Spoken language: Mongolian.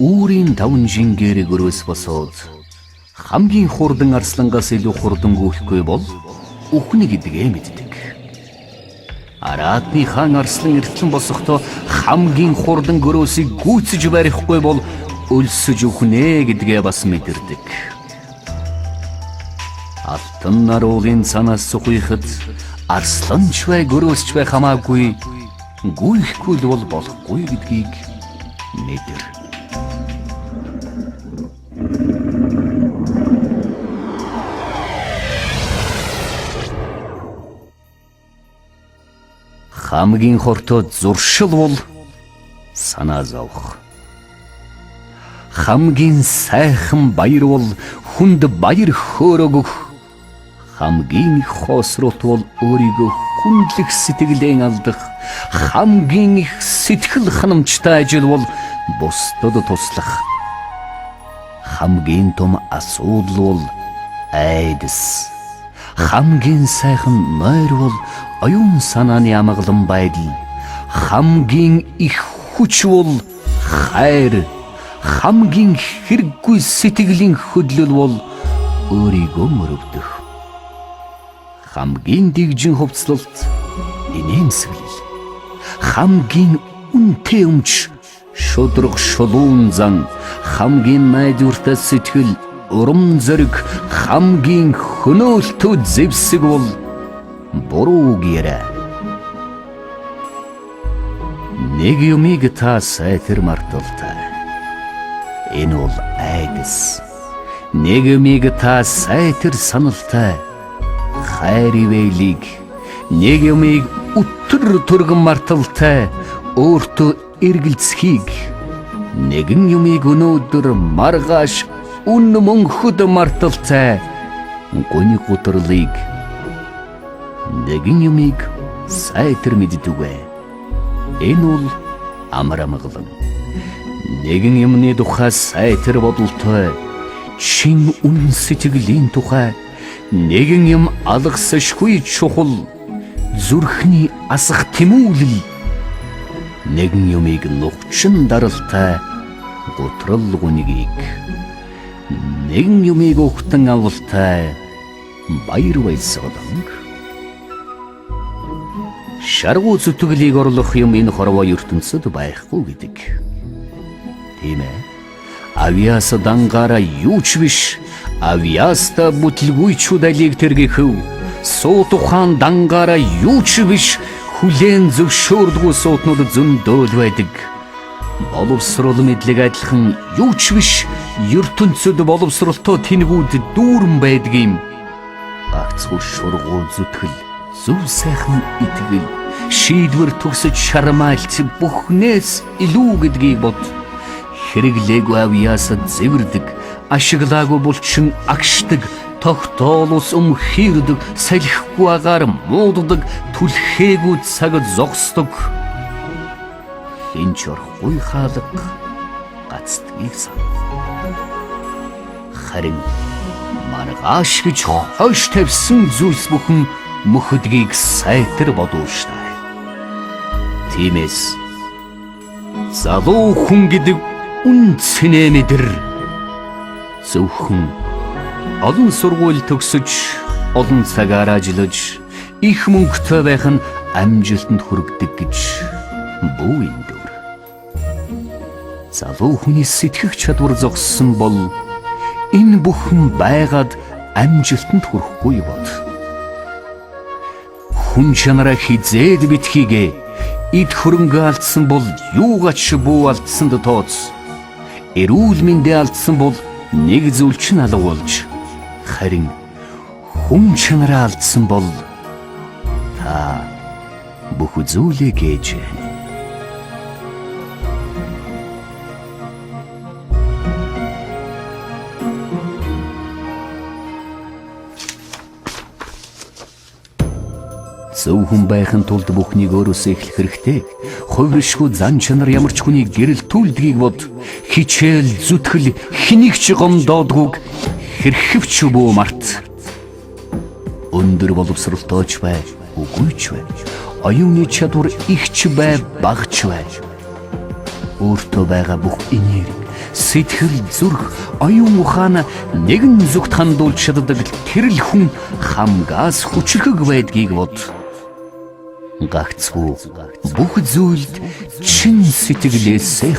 Үүрийн таван жингээр гөрөөс босоод хамгийн хурдан арслангаас илүү хурдан гүйхгүй бол үхнэ гэдгээ мэддэг. Араадны хаан арслан эртлэн босохдоо хамгийн хурдан гөрөөсийг гүйцэж барихгүй бол өлсөж үхнэ гэдгээ бас мэдэрдэг. Алтан наруулын цанаас сухихад арсланч бай гөрөөсч бай хамаагүй гүйхгүй л бол болохгүй гэдгийг мэдэр. Хамгийн хортой зуршил бол санаа зовх. Хамгийн сайхан баяр бол хүнд баяр хөөрөг өгөх. Хамгийн их хоосролт бол өөрийгөө хүндлэх сэтгэлэн алдах. Хамгийн их сэтгэл ханамжтай ажил бол бусдад туслах. Хамгийн том асуудал бол айдас. Хамгийн сайхан морь бол оюун санааны амгалан байдал. Хамгийн их хүч бол хайр. Хамгийн хэрэггүй сэтгэлийн хөдлөл бол өөрийгөө мөрөвдөх. Хамгийн дэгжин хувцлалт инээмсэглэл. Хамгийн үнэтэй өмч шудраг шулуун зан. Хамгийн найдвартай сэтгэл урам зориг. Хамгийн хөнөөлтөө зэвсэг бол буруу гэрэ. Нэг юмыг та сайтар марталтай. Энэ бол айдас. Нэг юмыг та сайтар саналтай. Хайр ивэлийг. Нэг юмыг өтөр түргэн марталтай. Өөртөө эргэлцхийг. Нэгэн юмыг өнөөдөр маргааш үн мөнхөд марталтай. Гүний гутрлыг. Нэгэн юмыг сайтар мэддэгвэ. Энэ бол амар амгалан. Нэгэн юмны тухай сайтар бодолтой. Чин үнэн сэтгэлийн тухай. Нэгэн юм алгасашгүй чухал. Зүрхний асах тэмүүлэл. Нэгэн юмыг нухчин даралтай. Гутрал гүнийг. Нэгэн юмыг ухтан авалтай. Баяр баясгаланг. Шаргуу зүтгэлийг орлох юм энэ хорвоо ертөнцид байхгүй гэдэг. Тийм ээ. Авьяас дангаараа юу ч биш. Авьяаста бүтлгүй чудалийг тэргэхэв. Суу тухайн дангаараа юу ч биш. Хүлээн зөвшөөрдгөө суутнууд зөндөөл байдаг. Боловсрол мэдлэг адилхан юу ч биш. ертөнцөд боловсролтой тэнгүүд дүүрэн байдгийм. Агцгүй шургуу зүтгэл, зөв сайхан итгэл, шийдвэр төгсөж шармайлц бүхнээс илүү гэдгийг бод. Хэрэглээгүй авьяасад зэвэрдэг, ашиглаагүй булчин агшдаг, тогтоолос өмхийрдэг, салхихгүй агаар мууддаг, түлхээгүй цагт зогсдог. Хинч орохгүй хаалга гацдгийг сан. Харин маргааш гэж хойш тавьсан зүйлс бүхэн мөхөдгийг сайтар бодуулштай. Тиймээс залуу хүн гэдэг үнцэнэ мэдэр. Зөвхөн олон сургууль төгсөж, олон цагаар ажиллаж, их мөнгөтэй байх нь амжилтанд хүргэдэг гэж бүү эндүр. Залуу хүний сэтгэх чадвар зогссон бол энэ бүхэн байгаад амжилтанд хүрэхгүй бод. Хүн чанараа хизээд битгийгээ эд хөрөнгө алдсан бол юугаач бүү алдсанд тооц. Эрүүл мэндэ алдсан бол нэг зүйл ч алга болж, харин хүн чанараа алдсан бол та бүх зүйлээ гэж. Зөв хүн байхын тулд бүхнийг өөрөөсөө эхлэх хэрэгтэй. Хувиршгүй зан чанар ямар ч хүний гэрэл түлдгийг бод. Хичээл зүтгэл хэнийг ч гомдоодгүйг хэрхэвч бүү март. Өндөр боловсролтойч бай, үгүй ч бай. Оюуны чадвар их ч бай, бага ч бай. Өөртөө байгаа бүх энерги, сэтгэл зүрх оюун ухаан нэгэн зүгт хандуулж чаддаг тэр л хүн хамгаас хүчрхэг байдгийг бод. Гагцгүй бүх зүйлд чин сэтгэлээсээ